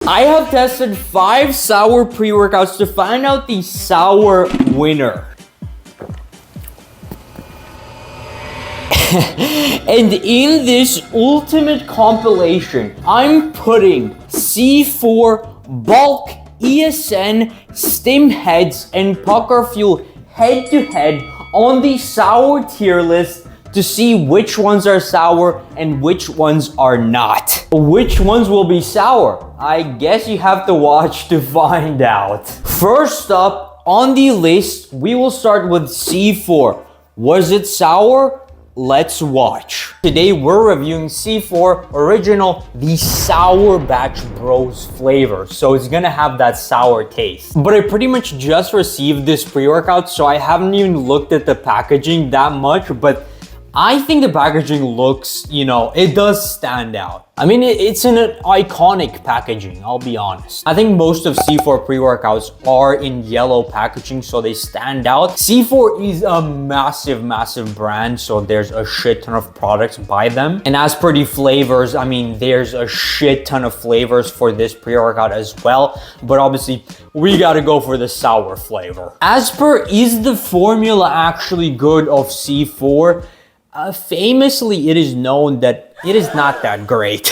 I have tested 5 sour pre-workouts to find out the sour winner. And in this ultimate compilation, I'm putting C4, Bulk, ESN, Stimheads, and PuckerFuel head to head on the sour tier list to see which ones are sour and which ones are not. Which ones will be sour? I guess you have to watch to find out. First up on the list, we will start with C4. Was it sour? Let's watch. Today we're reviewing C4 Original, the Sour Batch Bros flavor. So it's gonna have that sour taste. But I pretty much just received this pre-workout, so I haven't even looked at the packaging that much, but I think the packaging looks, it does stand out. I mean, it's an iconic packaging, I'll be honest. I think most of C4 pre-workouts are in yellow packaging, so they stand out. C4 is a massive, massive brand, so there's a shit ton of products by them. And as per the flavors, I mean, there's a shit ton of flavors for this pre-workout as well. But obviously, we gotta go for the sour flavor. As per, is the formula actually good of C4? Famously, it is known that it is not that great.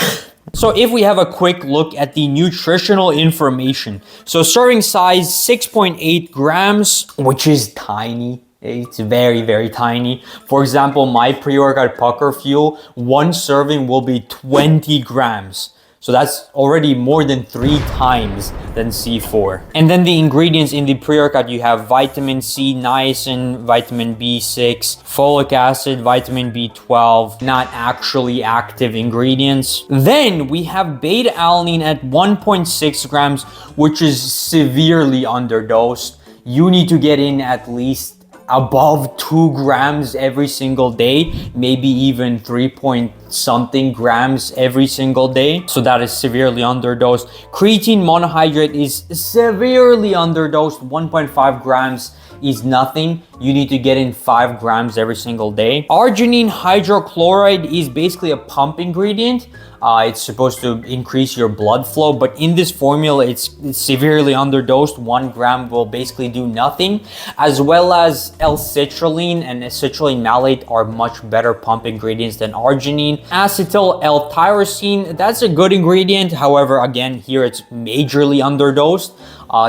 So if we have a quick look at the nutritional information. So serving size 6.8 grams, which is tiny. It's very, very tiny. For example, my pre-workout PuckerFuel, one serving will be 20 grams. So that's already more than 3 times than C4. And then the ingredients in the pre-workout, you have vitamin C, niacin, vitamin B6, folic acid, vitamin B12, not actually active ingredients. Then we have beta alanine at 1.6 grams, which is severely underdosed. You need to get in at least above 2 grams every single day, maybe even 3 something grams every single day. So that is severely underdosed. Creatine monohydrate is severely underdosed. 1.5 grams is nothing. You need to get in 5 grams every single day. Arginine hydrochloride is basically a pump ingredient. It's supposed to increase your blood flow, but in this formula, it's severely underdosed. 1 gram will basically do nothing, as well as L-citrulline and acetylene malate are much better pump ingredients than arginine. Acetyl L-tyrosine, that's a good ingredient. However, again, here it's majorly underdosed.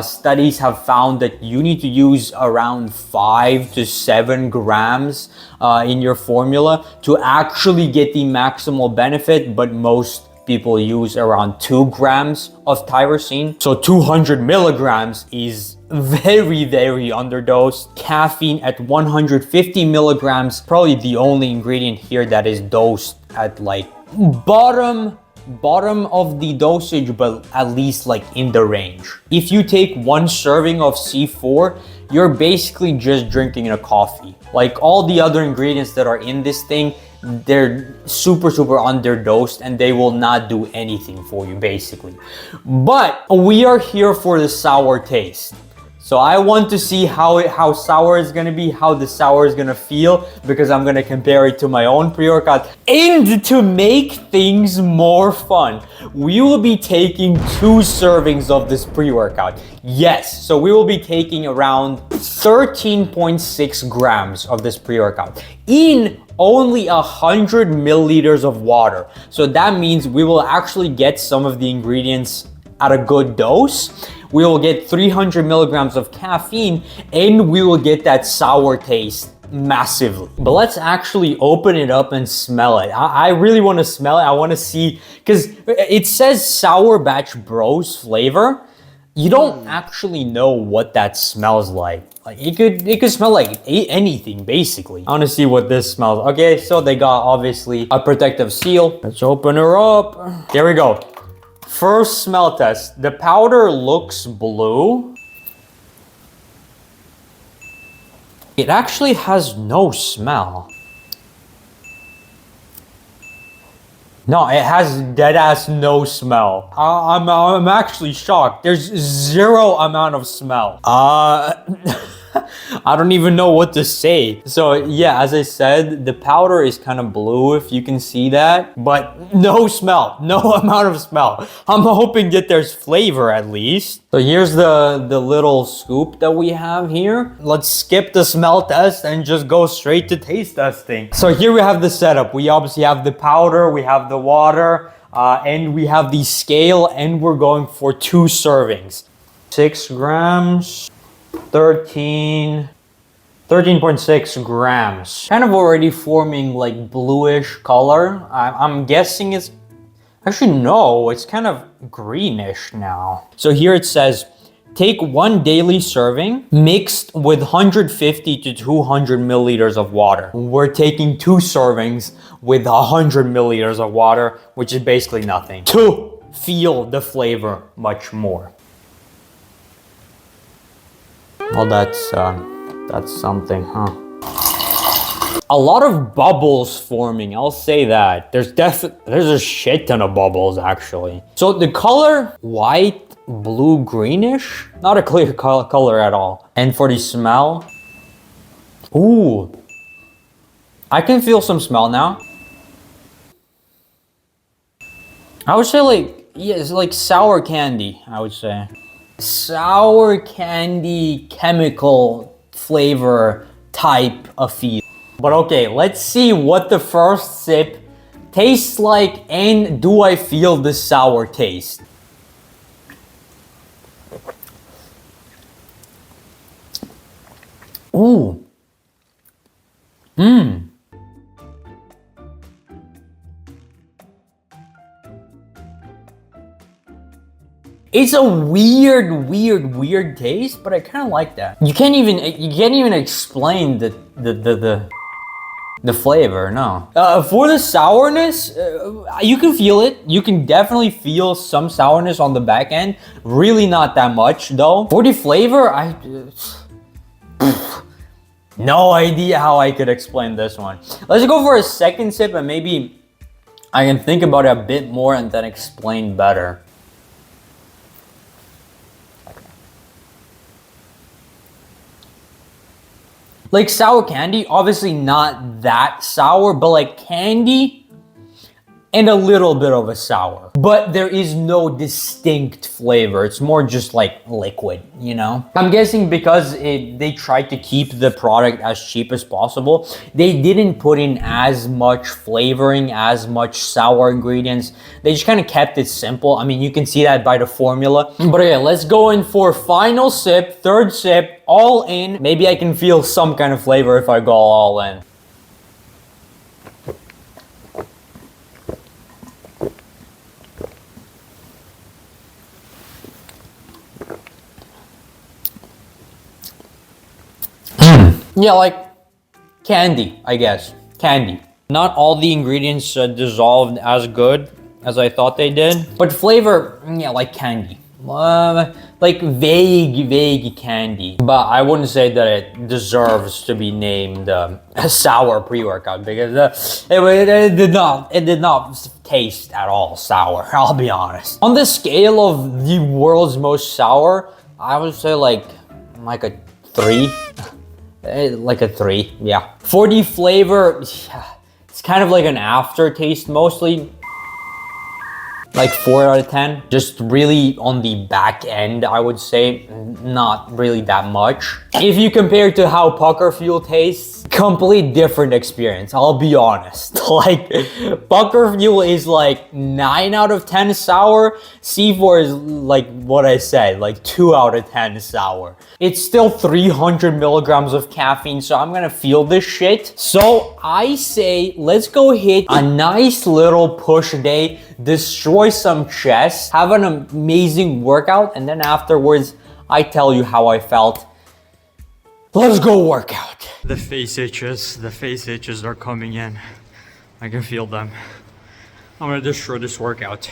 Studies have found that you need to use around 5 to 7 grams in your formula to actually get the maximal benefit, but most people use around 2 grams of tyrosine. So 200 milligrams is very, very underdosed. Caffeine at 150 milligrams, probably the only ingredient here that is dosed at like bottom of the dosage, but at least like in the range. If you take 1 serving of C4, you're basically just drinking a coffee. Like all the other ingredients that are in this thing, they're super underdosed and they will not do anything for you basically. But we are here for the sour taste. So I want to see how sour it's gonna be, how the sour is gonna feel, because I'm gonna compare it to my own pre-workout. And to make things more fun, we will be taking 2 servings of this pre-workout. Yes, so we will be taking around 13.6 grams of this pre-workout in only 100 milliliters of water. So that means we will actually get some of the ingredients at a good dose. We will get 300 milligrams of caffeine and we will get that sour taste massively. But let's actually open it up and smell it. I really want to smell it. I want to see, because it says Sour Batch Bros flavor. You don't actually know what that smells like. Like it could smell like anything basically. I want to see what this smells. Okay, so they got obviously a protective seal. Let's open her up. Here we go. First smell test. The powder looks blue. It actually has no smell. No, it has deadass no smell. I'm actually shocked. There's 0 amount of smell. I don't even know what to say. So yeah, as I said, the powder is kind of blue, if you can see that, but no smell, no amount of smell. I'm hoping that there's flavor at least. So here's the little scoop that we have here. Let's skip the smell test and just go straight to taste testing. So here we have the setup. We obviously have the powder, we have the water, and we have the scale, and we're going for 2 servings. 6 grams, 13.6 grams. Kind of already forming like bluish color. I'm guessing it's, actually no, it's kind of greenish now. So here it says, take 1 daily serving mixed with 150 to 200 milliliters of water. We're taking 2 servings with 100 milliliters of water, which is basically nothing, to feel the flavor much more. Well, that's something, huh? A lot of bubbles forming, I'll say that. There's a shit ton of bubbles actually. So the color, white, blue, greenish, not a clear color at all. And for the smell, ooh, I can feel some smell now. I would say like, yeah, it's like sour candy, I would say. Sour candy chemical flavor type of feel. But okay, let's see what the first sip tastes like, and do I feel the sour taste? Ooh. Mmm. It's a weird taste, but I kind of like that. You can't even explain the flavor, no. For the sourness, you can feel it. You can definitely feel some sourness on the back end. Really not that much though. For the flavor, no idea how I could explain this one. Let's go for a second sip and maybe I can think about it a bit more and then explain better. Like sour candy, obviously not that sour, but like candy and a little bit of a sour. But there is no distinct flavor. It's more just like liquid, you know? I'm guessing because they tried to keep the product as cheap as possible, they didn't put in as much flavoring, as much sour ingredients. They just kind of kept it simple. I mean, you can see that by the formula. But okay, let's go in for final sip, third sip, all in. Maybe I can feel some kind of flavor if I go all in. Yeah, like candy, I guess. Candy. Not all the ingredients dissolved as good as I thought they did. But flavor, yeah, like candy. Like vague candy. But I wouldn't say that it deserves to be named a sour pre-workout because it did not taste at all sour, I'll be honest. On the scale of the world's most sour, I would say like a 3. Like a 3, yeah. For the flavor, it's kind of like an aftertaste mostly. Like 4 out of 10. Just really on the back end, I would say. Not really that much. If you compare to how PuckerFuel tastes, complete different experience, I'll be honest. Like, PuckerFuel is like 9 out of 10 sour. C4 is like what I said, like 2 out of 10 sour. It's still 300 milligrams of caffeine, so I'm gonna feel this shit. So I say, let's go hit a nice little push day, destroy some chest, have an amazing workout, and then afterwards, I tell you how I felt. Let's go work out. The face itches are coming in. I can feel them. I'm gonna destroy this workout.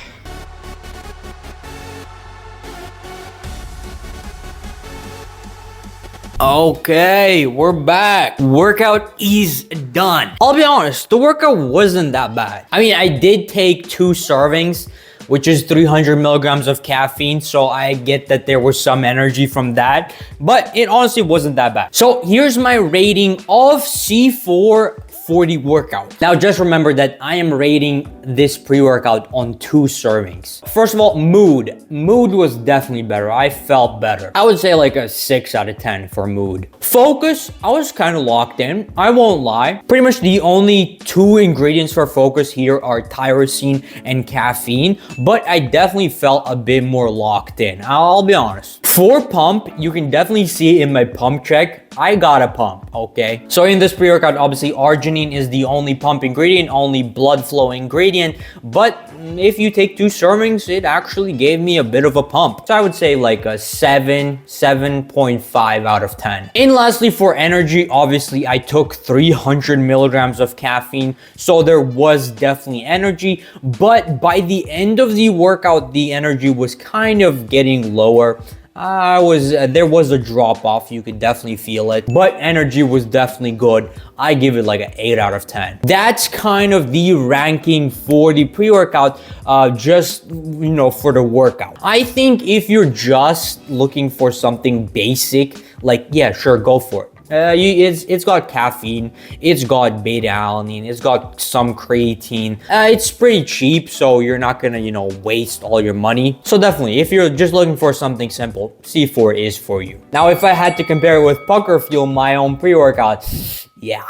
Okay, we're back. Workout is done. I'll be honest, the workout wasn't that bad. I mean, I did take 2 servings, which is 300 milligrams of caffeine. So I get that there was some energy from that, but it honestly wasn't that bad. So here's my rating of C4 for the workout. Now, just remember that I am rating this pre-workout on 2 servings. First of all, mood. Mood was definitely better. I felt better. I would say like a 6 out of 10 for mood. Focus, I was kind of locked in. I won't lie. Pretty much the only 2 ingredients for focus here are tyrosine and caffeine, but I definitely felt a bit more locked in. I'll be honest. For pump, you can definitely see in my pump check, I got a pump, okay? So in this pre-workout, obviously arginine is the only pump ingredient, only blood flow ingredient, but if you take 2 servings, it actually gave me a bit of a pump. So I would say like a 7.5 out of 10. And lastly, for energy, obviously I took 300 milligrams of caffeine, so there was definitely energy, but by the end of the workout, the energy was kind of getting lower. There was a drop off, you could definitely feel it, but energy was definitely good. I give it like an 8 out of 10. That's kind of the ranking for the pre-workout, just, you know, for the workout. I think if you're just looking for something basic, like, yeah, sure, go for it. It's got caffeine, it's got beta alanine, it's got some creatine. It's pretty cheap, so you're not gonna, you know, waste all your money. So definitely, if you're just looking for something simple, C4 is for you. Now, if I had to compare it with PuckerFuel, my own pre-workout, yeah,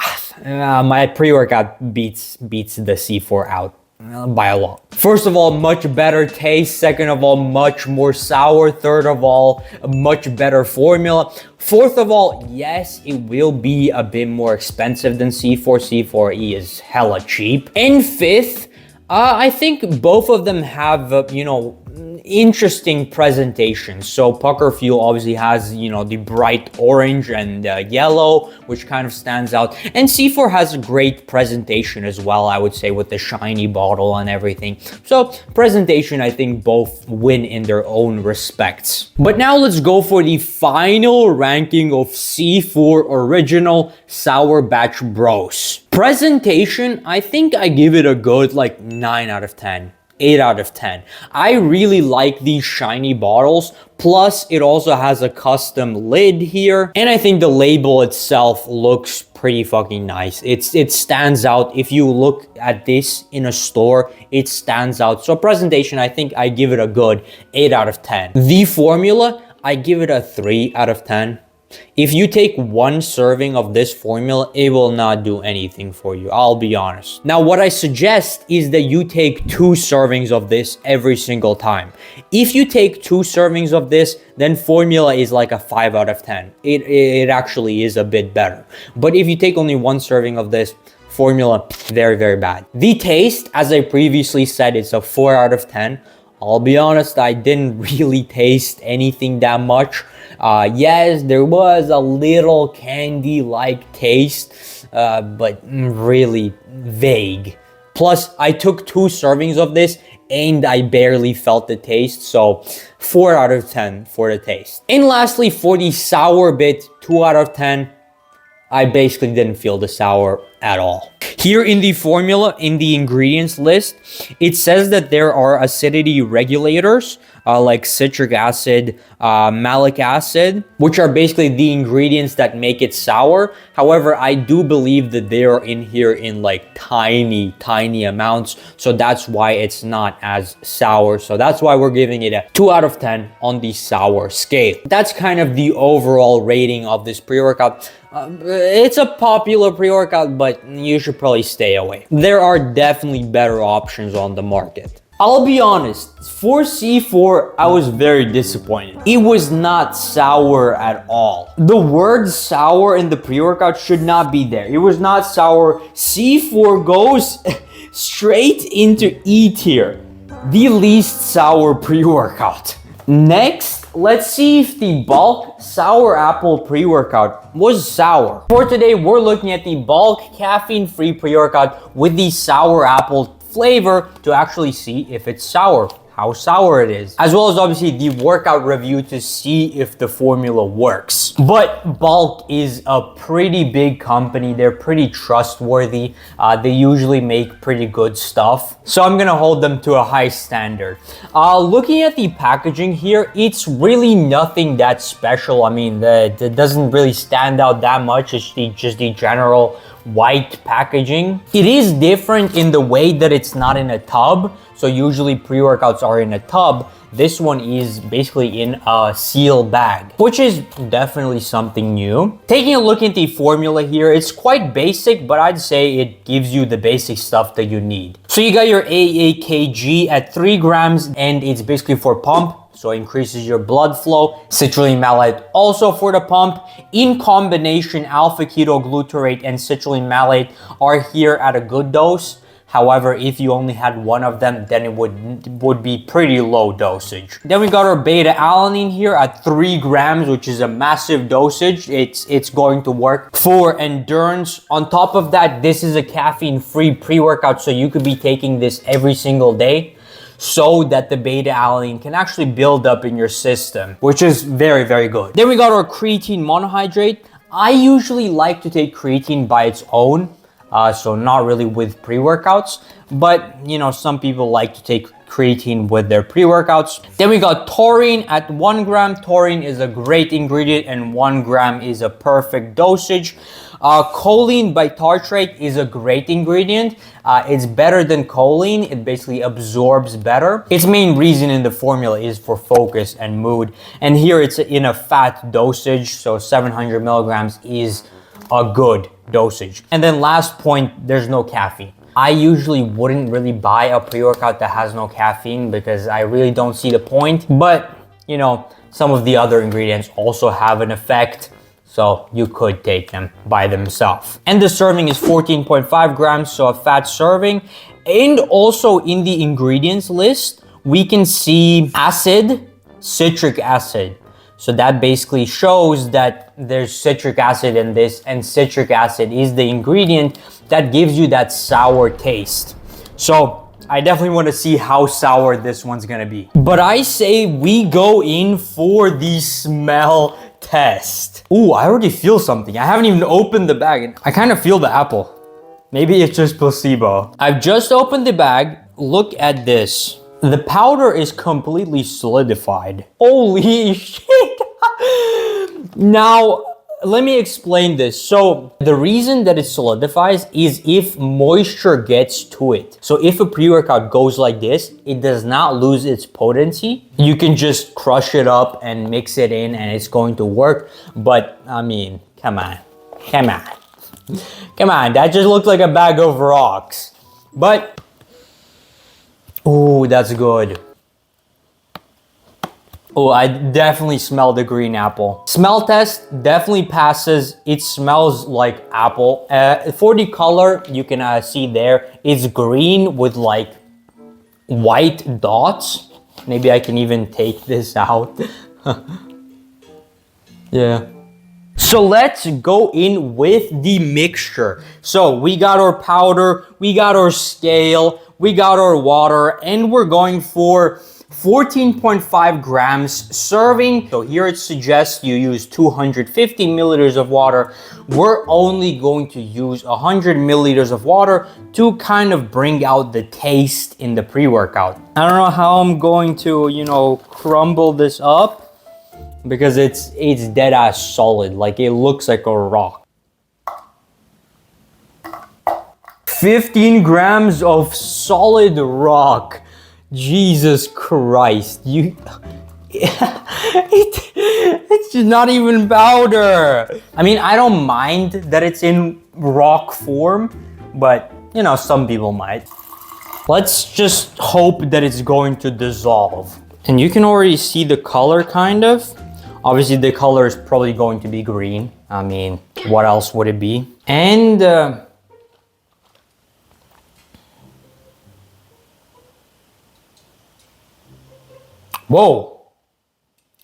my pre-workout beats the C4 out. By a lot. First of all, much better taste. Second of all, much more sour. Third of all, a much better formula. Fourth of all, yes, it will be a bit more expensive than C4. C4E is hella cheap. And fifth, I think both of them have, you know, interesting presentation. So PuckerFuel obviously has, you know, the bright orange and yellow, which kind of stands out, and C4 has a great presentation as well, I would say, with the shiny bottle and everything. So presentation, I think both win in their own respects. But now let's go for the final ranking of C4 Original Sour Batch Bros. Presentation, I think I give it a good like 9 out of 10. 8 out of 10. I really like these shiny bottles. Plus, it also has a custom lid here. And I think the label itself looks pretty fucking nice. It stands out. If you look at this in a store, it stands out. So presentation, I think I give it a good 8 out of 10. The formula, I give it a 3 out of 10. If you take 1 serving of this formula, it will not do anything for you, I'll be honest. Now, what I suggest is that you take 2 servings of this every single time. If you take 2 servings of this, then formula is like a 5 out of 10. It actually is a bit better. But if you take only 1 serving of this, formula, very, very bad. The taste, as I previously said, it's a 4 out of 10. I'll be honest, I didn't really taste anything that much. Yes, there was a little candy-like taste, but really vague. Plus, I took 2 servings of this and I barely felt the taste, so 4 out of 10 for the taste. And lastly, for the sour bit, 2 out of 10. I basically didn't feel the sour at all. Here in the formula, in the ingredients list, it says that there are acidity regulators like citric acid, malic acid, which are basically the ingredients that make it sour. However, I do believe that they are in here in like tiny amounts. So that's why it's not as sour. So that's why we're giving it a 2 out of 10 on the sour scale. That's kind of the overall rating of this pre-workout. It's a popular pre-workout, but you should probably stay away. There are definitely better options on the market. I'll be honest, for C4, I was very disappointed. It was not sour at all. The word sour in the pre-workout should not be there. It was not sour. C4 goes straight into E tier, the least sour pre-workout. Next, let's see if the bulk sour apple pre-workout was sour. For today, we're looking at the bulk caffeine-free pre-workout with the sour apple flavor to actually see if it's sour. how sour it is, as well as obviously the workout review to see if the formula works. But Bulk is a pretty big company. They're pretty trustworthy. They usually make pretty good stuff. So I'm gonna hold them to a high standard. Looking at the packaging here, it's really nothing that special. I mean, it doesn't really stand out that much. It's just the general white packaging. It is different in the way that it's not in a tub. So usually pre-workouts are in a tub. This one is basically in a seal bag, which is definitely something new. Taking a look at the formula here, it's quite basic, but I'd say it gives you the basic stuff that you need. So you got your AAKG at 3 grams, and it's basically for pump. So it increases your blood flow. Citrulline malate also for the pump. In combination, alpha ketoglutarate and citrulline malate are here at a good dose. However, if you only had one of them, then it would be pretty low dosage. Then we got our beta alanine here at 3 grams, which is a massive dosage. It's going to work for endurance. On top of that, this is a caffeine-free pre-workout, so you could be taking this every single day, so that the beta alanine can actually build up in your system, which is very, very good. Then we got our creatine monohydrate. I usually like to take creatine by its own, so not really with pre-workouts, but you know, some people like to take creatine with their pre-workouts. Then we got taurine at 1 gram. Taurine is a great ingredient, and 1 gram is a perfect dosage. Choline by tartrate is a great ingredient. It's better than choline. It basically absorbs better. Its main reason in the formula is for focus and mood. And here it's in a fat dosage, so 700 milligrams is a good dosage. And then last point, there's no caffeine. I usually wouldn't really buy a pre-workout that has no caffeine because I really don't see the point. But, you know, some of the other ingredients also have an effect, so you could take them by themselves. And the serving is 14.5 grams, so a fat serving. And also in the ingredients list, we can see acid, citric acid. So that basically shows that there's citric acid in this, and citric acid is the ingredient that gives you that sour taste. So I definitely want to see how sour this one's gonna be. But I say we go in for the smell test. Ooh, I already feel something. I haven't even opened the bag. I kind of feel the apple. Maybe it's just placebo. I've just opened the bag. Look at this. The powder is completely solidified. Holy shit! Now, let me explain this. So, the reason that it solidifies is if moisture gets to it. So, if a pre-workout goes like this, it does not lose its potency. You can just crush it up and mix it in and it's going to work. But, I mean, come on. Come on. Come on, that just looked like a bag of rocks. But, oh, that's good. Oh, I definitely smell the green apple. Smell test definitely passes. It smells like apple. For the color, you can see there, it's green with like white dots. Maybe I can even take this out. Yeah. So let's go in with the mixture. So we got our powder, we got our scale, we got our water, and we're going for 14.5 grams serving. So here it suggests you use 250 milliliters of water. We're only going to use 100 milliliters of water to kind of bring out the taste in the pre-workout. I don't know how I'm going to, you know, crumble this up because it's dead ass solid. Like it looks like a rock. 15 grams of solid rock. Jesus Christ, it's just not even powder. I mean, I don't mind that it's in rock form, but you know, some people might. Let's just hope that it's going to dissolve. And you can already see the color kind of. Obviously the color is probably going to be green. I mean, what else would it be? And whoa,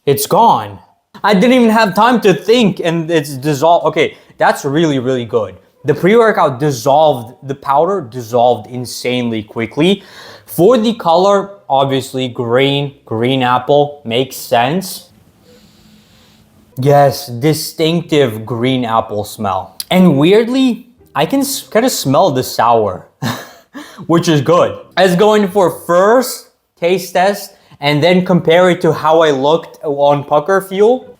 it's gone. I didn't even have time to think and it's dissolved. Okay, that's really, really good. The pre-workout dissolved, the powder dissolved insanely quickly. For the color, obviously green apple makes sense. Yes, distinctive green apple smell. And weirdly, I can kind of smell the sour, which is good. Let's go in for first taste test and then compare it to how I looked on PuckerFuel.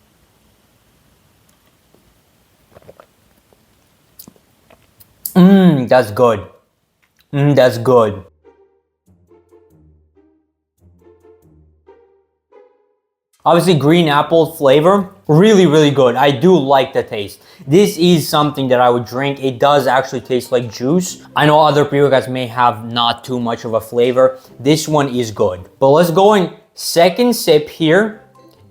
That's good. That's good. Obviously, green apple flavor, really good. I do like the taste. This is something that I would drink. It does actually taste like juice. I know other pre-workouts may have not too much of a flavor. This one is good. But let's go in second sip here,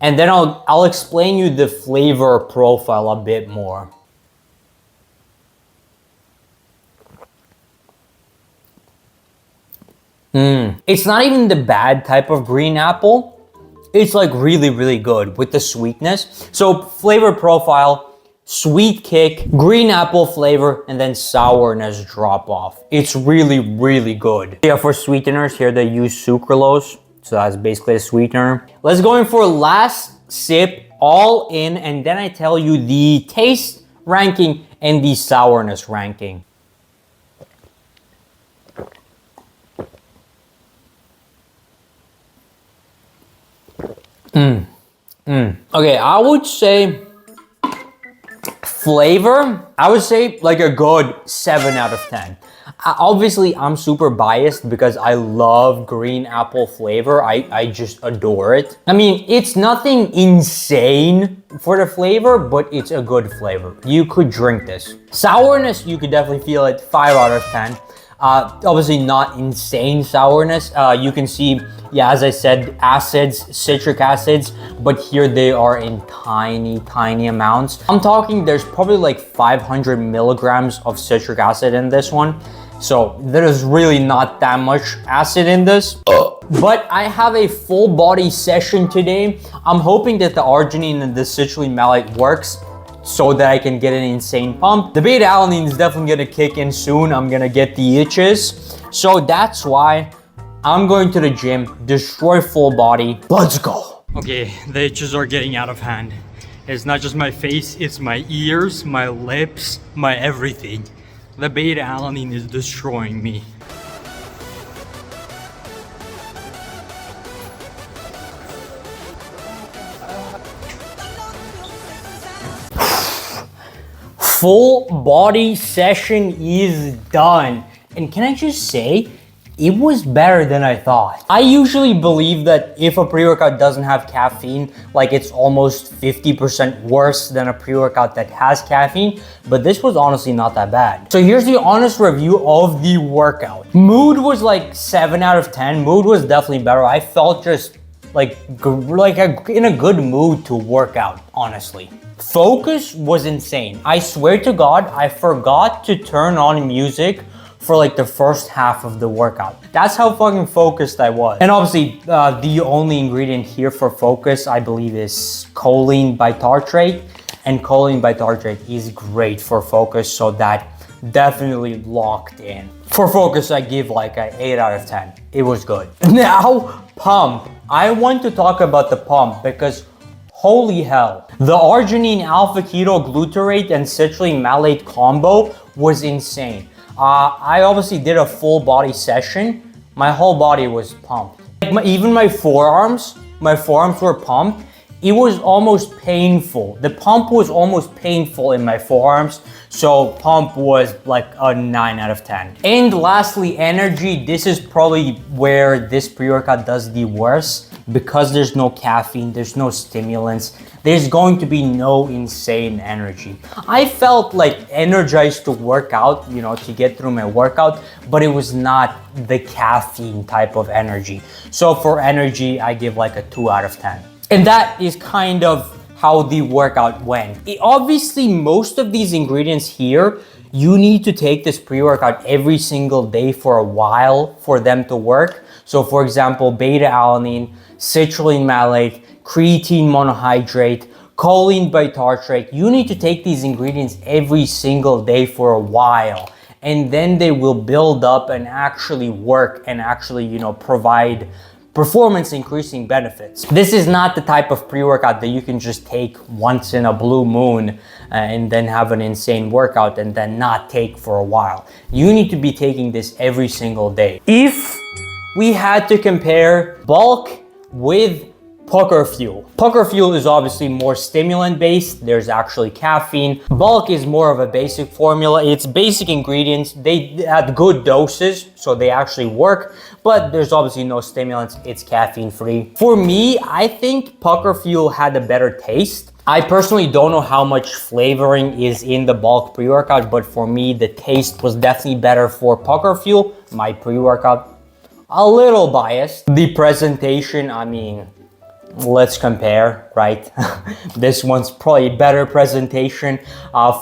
and then I'll explain you the flavor profile a bit more. It's not even the bad type of green apple. It's like really good with the sweetness. So flavor profile, sweet kick, green apple flavor, and then sourness drop off. It's really good. Yeah, for sweeteners here they use sucralose. So that's basically a sweetener. Let's go in for last sip, all in, and then I tell you the taste ranking and the sourness ranking. Okay, I would say flavor, I would say like a good 7 out of 10. Obviously, I'm super biased because I love green apple flavor. I just adore it. I mean, it's nothing insane for the flavor, but it's a good flavor. You could drink this. Sourness, you could definitely feel it, 5 out of 10. Obviously not insane sourness. You can see, yeah, as I said, acids, citric acids, but here they are in tiny amounts. I'm talking there's probably like 500 milligrams of citric acid in this one. So there is really not that much acid in this. But I have a full body session today. I'm hoping that the arginine and the citrulline malate works so that I can get an insane pump. The beta alanine is definitely gonna kick in soon. I'm gonna get the itches. So that's why I'm going to the gym, destroy full body. Let's go. Okay, the itches are getting out of hand. It's not just my face, it's my ears, my lips, my everything. The beta alanine is destroying me. Full body session is done. And can I just say, it was better than I thought. I usually believe that if a pre-workout doesn't have caffeine, like it's almost 50% worse than a pre-workout that has caffeine, but this was honestly not that bad. So here's the honest review of the workout. Mood was like 7 out of 10. Mood was definitely better. I felt just in a good mood to work out, honestly. Focus was insane. I swear to God, I forgot to turn on music for like the first half of the workout. That's how fucking focused I was. And obviously, the only ingredient here for focus, I believe, is choline bitartrate. And choline bitartrate is great for focus, so that definitely locked in. For focus, I give like an 8 out of 10. It was good. Now, pump. I want to talk about the pump because holy hell. The arginine alpha ketoglutarate and citrulline malate combo was insane. I obviously did a full body session. My whole body was pumped. Like even my forearms were pumped. It was almost painful. The pump was almost painful in my forearms. So pump was like a 9 out of 10. And lastly, energy. This is probably where this pre-workout does the worst because there's no caffeine, there's no stimulants. There's going to be no insane energy. I felt like energized to work out, you know, to get through my workout, but it was not the caffeine type of energy. So for energy, I give like a 2 out of 10. And that is kind of how the workout went. Obviously, most of these ingredients here, you need to take this pre-workout every single day for a while for them to work. So for example, beta alanine, citrulline malate, creatine monohydrate, choline bitartrate. You need to take these ingredients every single day for a while. and then they will build up and actually work and actually, you know, provide performance increasing benefits. This is not the type of pre-workout that you can just take once in a blue moon and then have an insane workout and then not take for a while. You need to be taking this every single day. If we had to compare bulk with PuckerFuel. PuckerFuel is obviously more stimulant based. There's actually caffeine. Bulk is more of a basic formula. It's basic ingredients. They at good doses, so they actually work, but there's obviously no stimulants. It's caffeine free. For me, I think PuckerFuel had a better taste. I personally don't know how much flavoring is in the bulk pre-workout, but for me, the taste was definitely better for PuckerFuel, my pre-workout. A little biased. The presentation, I mean, let's compare, right? This one's probably better presentation.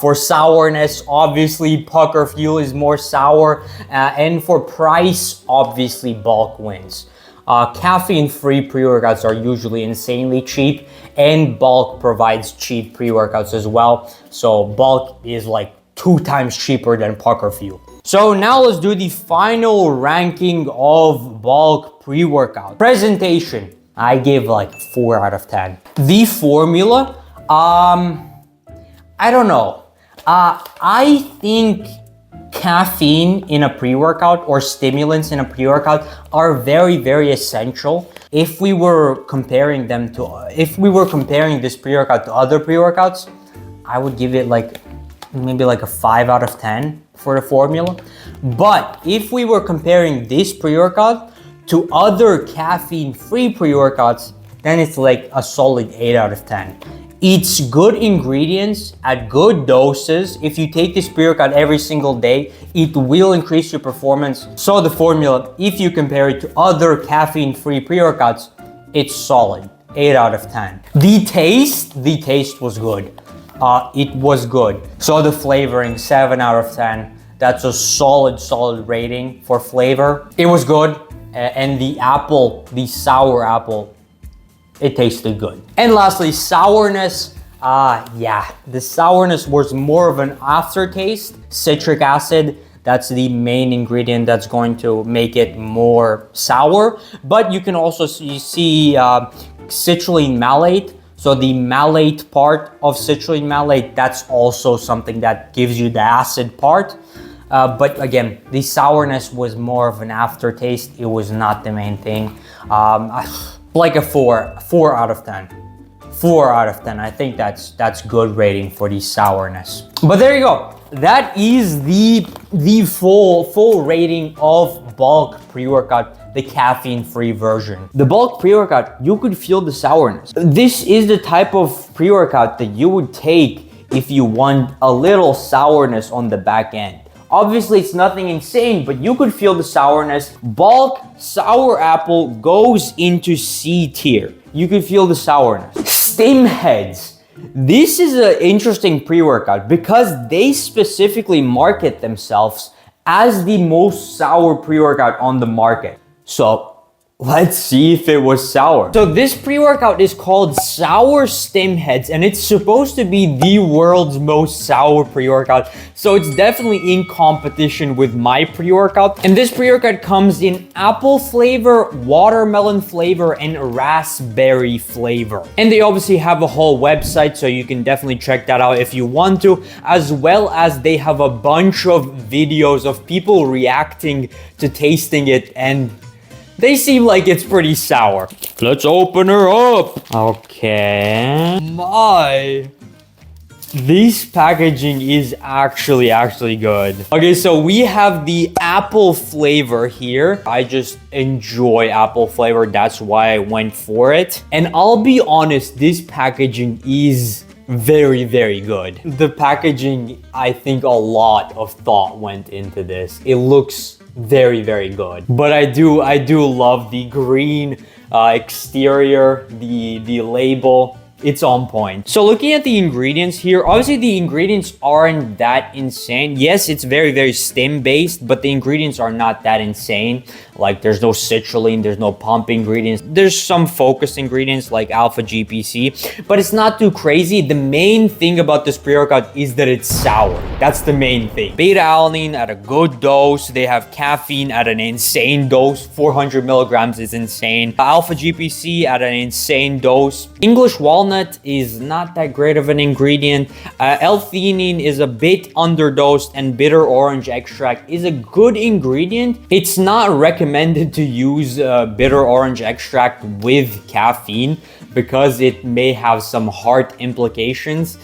For sourness, obviously PuckerFuel is more sour, and for price, obviously bulk wins. Caffeine-free pre-workouts are usually insanely cheap, and bulk provides cheap pre-workouts as well. So bulk is like 2 times cheaper than PuckerFuel. So now let's do the final ranking of bulk pre-workout. Presentation, I give like 4 out of 10. The formula, I don't know. I think caffeine in a pre-workout or stimulants in a pre-workout are very, very essential. If we were comparing this pre-workout to other pre-workouts, I would give it like maybe like a 5 out of 10 for the formula. But if we were comparing this pre-workout to other caffeine-free pre-workouts, then it's like a solid 8 out of 10. It's good ingredients at good doses. If you take this pre-workout every single day, it will increase your performance. So the formula, if you compare it to other caffeine-free pre-workouts, it's solid, 8 out of 10. The taste was good. It was good. So the flavoring, 7 out of 10. That's a solid rating for flavor. It was good. And the apple, the sour apple, it tasted good. And lastly, sourness. Yeah, the sourness was more of an aftertaste. Citric acid, that's the main ingredient that's going to make it more sour. But you can also see citrulline malate. So the malate part of citrulline malate, that's also something that gives you the acid part. But again, the sourness was more of an aftertaste. It was not the main thing. Like a 4 out of 10. 4 out of 10. I think that's good rating for the sourness. But there you go. That is the full rating of bulk pre-workout, the caffeine-free version. The bulk pre-workout, you could feel the sourness. This is the type of pre-workout that you would take if you want a little sourness on the back end. Obviously, it's nothing insane, but you could feel the sourness. Bulk sour apple goes into C tier. You could feel the sourness. Stimheads. This is an interesting pre-workout because they specifically market themselves as the most sour pre-workout on the market. So let's see if it was sour. So this pre-workout is called Sour Stimheads, and it's supposed to be the world's most sour pre-workout. So it's definitely in competition with my pre-workout. And this pre-workout comes in apple flavor, watermelon flavor, and raspberry flavor. And they obviously have a whole website, so you can definitely check that out if you want to, as well as they have a bunch of videos of people reacting to tasting it, and they seem like it's pretty sour. Let's open her up. Okay. This packaging is actually good. Okay, so we have the apple flavor here. I just enjoy apple flavor. That's why I went for it. And I'll be honest, this packaging is very good. The packaging, I think a lot of thought went into this. It looks very good, but I do love the green exterior, the label. It's on point. So looking at the ingredients here, obviously the ingredients aren't that insane. Yes, it's very, very stim based, but the ingredients are not that insane. Like there's no citrulline, there's no pump ingredients. There's some focused ingredients like alpha GPC, but it's not too crazy. The main thing about this pre-workout is that it's sour. That's the main thing. Beta alanine at a good dose. They have caffeine at an insane dose. 400 milligrams is insane. Alpha GPC at an insane dose. English walnut is not that great of an ingredient. L-theanine is a bit underdosed, and bitter orange extract is a good ingredient. It's not recommended to use bitter orange extract with caffeine because it may have some heart implications.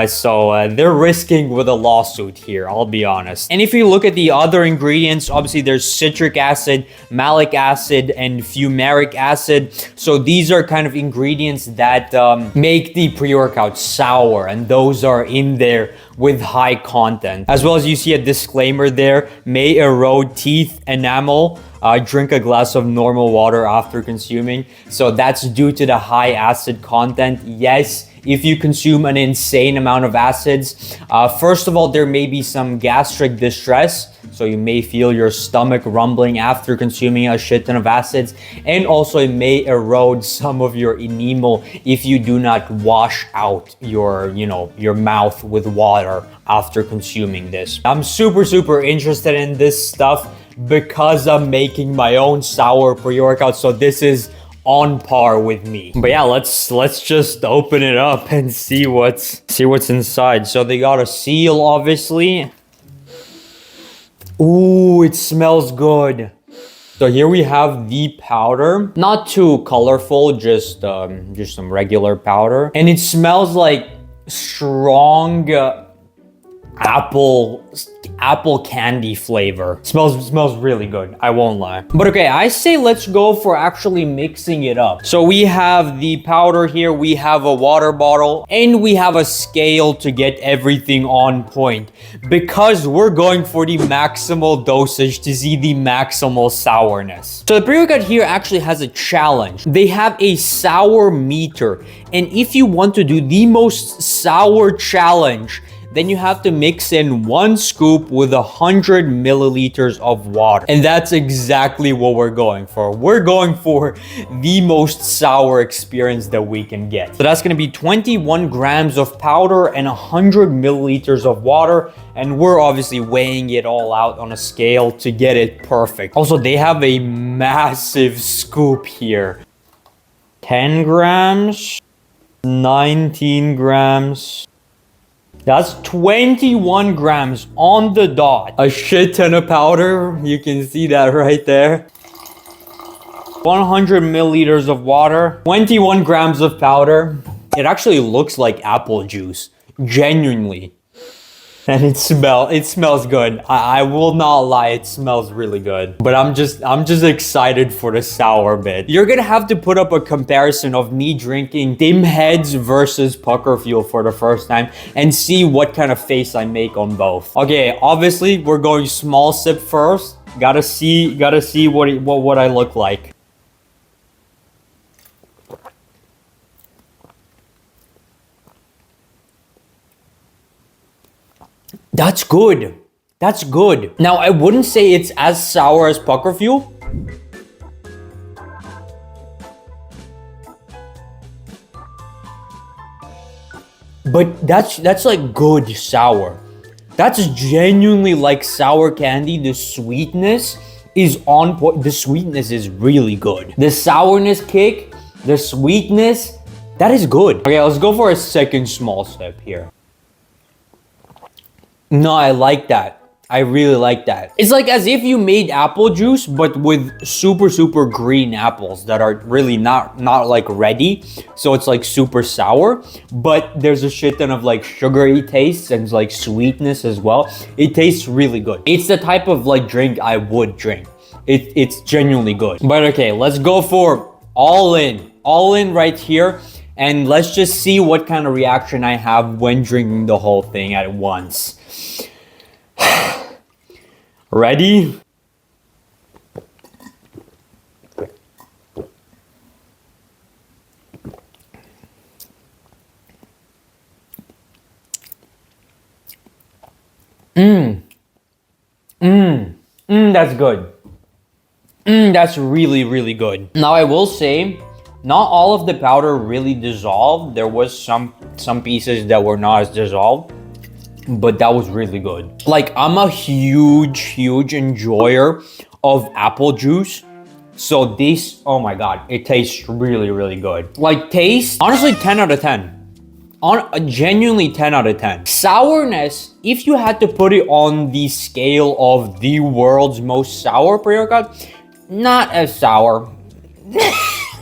So they're risking with a lawsuit here, I'll be honest. And if you look at the other ingredients, obviously there's citric acid, malic acid, and fumaric acid. So these are kind of ingredients that make the pre-workout sour, and those are in there with high content. As well as you see a disclaimer there, may erode teeth enamel. Drink a glass of normal water after consuming. So that's due to the high acid content. Yes, if you consume an insane amount of acids, first of all, there may be some gastric distress. So you may feel your stomach rumbling after consuming a shit ton of acids. And also it may erode some of your enamel if you do not wash out your mouth with water after consuming this. I'm super, super interested in this stuff because I'm making my own sour pre-workout. So this is on par with me. But yeah, let's just open it up and see what's inside. So they got a seal, obviously. Ooh, it smells good. So here we have the powder. Not too colorful, just some regular powder. And it smells like strong apple candy flavor. Smells really good, I won't lie. But okay, I say let's go for actually mixing it up. So we have the powder here, we have a water bottle, and we have a scale to get everything on point, because we're going for the maximal dosage to see the maximal sourness. So the pre-workout here actually has a challenge. They have a sour meter, and if you want to do the most sour challenge, then you have to mix in 1 scoop with 100 milliliters of water. And that's exactly what we're going for. We're going for the most sour experience that we can get. So that's gonna be 21 grams of powder and 100 milliliters of water. And we're obviously weighing it all out on a scale to get it perfect. Also, they have a massive scoop here. 10 grams, 19 grams. That's 21 grams on the dot. A shit ton of powder. You can see that right there. 100 milliliters of water. 21 grams of powder. It actually looks like apple juice. Genuinely. And it smells good. I will not lie, it smells really good. But I'm just excited for the sour bit. You're gonna have to put up a comparison of me drinking Stimheads versus PuckerFuel for the first time and see what kind of face I make on both. Okay, obviously we're going small sip first. Gotta see what I look like. That's good. That's good. Now, I wouldn't say it's as sour as PuckerFuel. But that's like good sour. That's genuinely like sour candy. The sweetness is on point. The sweetness is really good. The sourness kick, the sweetness, that is good. Okay, let's go for a second small sip here. No, I like that. I really like that. It's like as if you made apple juice, but with super, super green apples that are really not like ready. So it's like super sour, but there's a shit ton of like sugary tastes and like sweetness as well. It tastes really good. It's the type of like drink I would drink. It's genuinely good. But okay, let's go for all in right here. And let's just see what kind of reaction I have when drinking the whole thing at once. Ready? That's good. That's really, really good. Now I will say, not all of the powder really dissolved. There was some pieces that were not as dissolved, but that was really good. Like, I'm a huge enjoyer of apple juice. So this, oh my God, it tastes really, really good. Like, taste, honestly, 10 out of 10. Genuinely 10 out of 10. Sourness, if you had to put it on the scale of the world's most sour pre-workout, not as sour.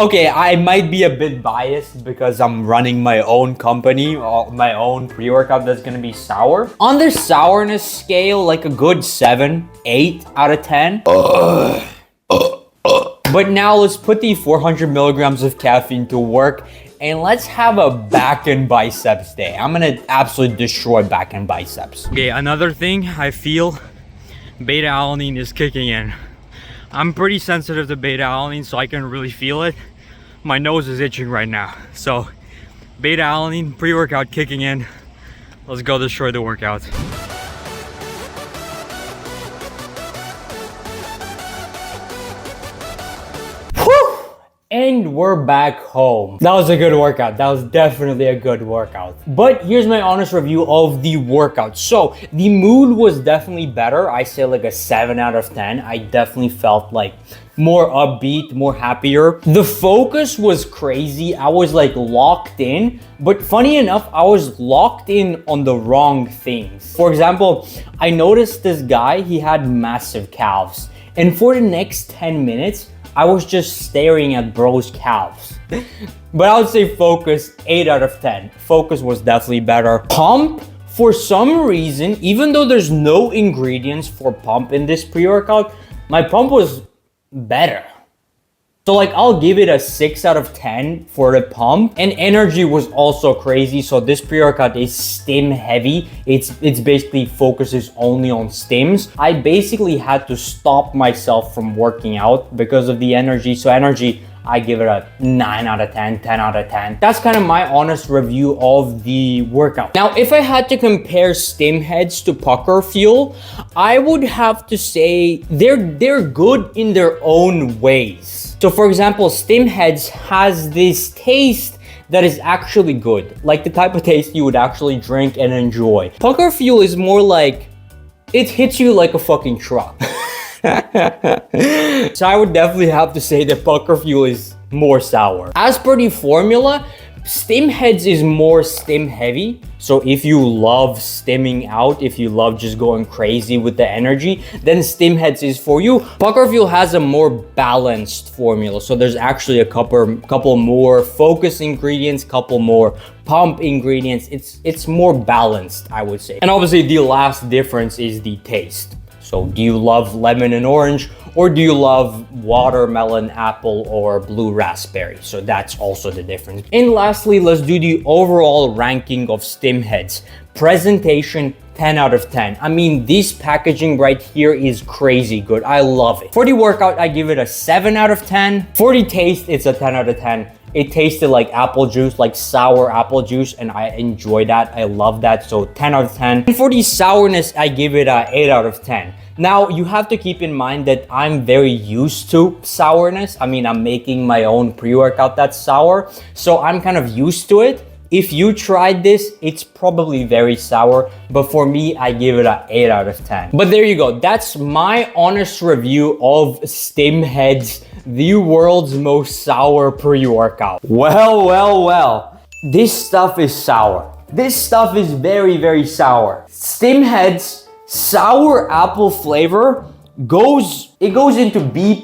Okay, I might be a bit biased because I'm running my own company, my own pre-workout that's gonna be sour. On the sourness scale, like a good 7, 8 out of 10. But now let's put the 400 milligrams of caffeine to work and let's have a back and biceps day. I'm gonna absolutely destroy back and biceps. Okay, another thing, I feel beta-alanine is kicking in. I'm pretty sensitive to beta-alanine, so I can really feel it. My nose is itching right now. So beta-alanine pre-workout kicking in. Let's go destroy the workout. And we're back home. That was a good workout. That was definitely a good workout. But here's my honest review of the workout. So the mood was definitely better. I say like a 7 out of 10. I definitely felt like more upbeat, more happier. The focus was crazy. I was like locked in, but funny enough, I was locked in on the wrong things. For example, I noticed this guy, he had massive calves. And for the next 10 minutes, I was just staring at bro's calves. But I would say focus, 8 out of 10. Focus was definitely better. Pump, for some reason, even though there's no ingredients for pump in this pre-workout, my pump was better. So like, I'll give it a 6 out of 10 for the pump. And energy was also crazy. So this pre-workout is stim heavy. It's basically focuses only on stims. I basically had to stop myself from working out because of the energy. So energy, I give it a 9 out of 10, 10 out of 10. That's kind of my honest review of the workout. Now, if I had to compare Stimheads to PuckerFuel, I would have to say they're good in their own ways. So for example, Stimheads has this taste that is actually good, like the type of taste you would actually drink and enjoy. PuckerFuel is more like, it hits you like a fucking truck. So I would definitely have to say that PuckerFuel is more sour. As per the formula, Stimheads is more stim heavy. So if you love stimming out, if you love just going crazy with the energy, then Stimheads is for you. PuckerFuel has a more balanced formula. So there's actually a couple more focus ingredients, couple more pump ingredients. It's more balanced, I would say. And obviously the last difference is the taste. So do you love lemon and orange, or do you love watermelon, apple, or blue raspberry? So that's also the difference. And lastly, let's do the overall ranking of Stimheads. Presentation, 10 out of 10. I mean, this packaging right here is crazy good. I love it. For the workout, I give it a 7 out of 10. For the taste, it's a 10 out of 10. It tasted like apple juice, like sour apple juice, and I enjoy that. I love that, so 10 out of 10. And for the sourness, I give it a 8 out of 10. Now, you have to keep in mind that I'm very used to sourness. I mean, I'm making my own pre-workout that's sour, so I'm kind of used to it. If you tried this, it's probably very sour, but for me, I give it a 8 out of 10. But there you go. That's my honest review of Stimheads, the world's most sour pre-workout. Well. This stuff is sour. This stuff is very, very sour. Stimheads sour apple flavor goes into B+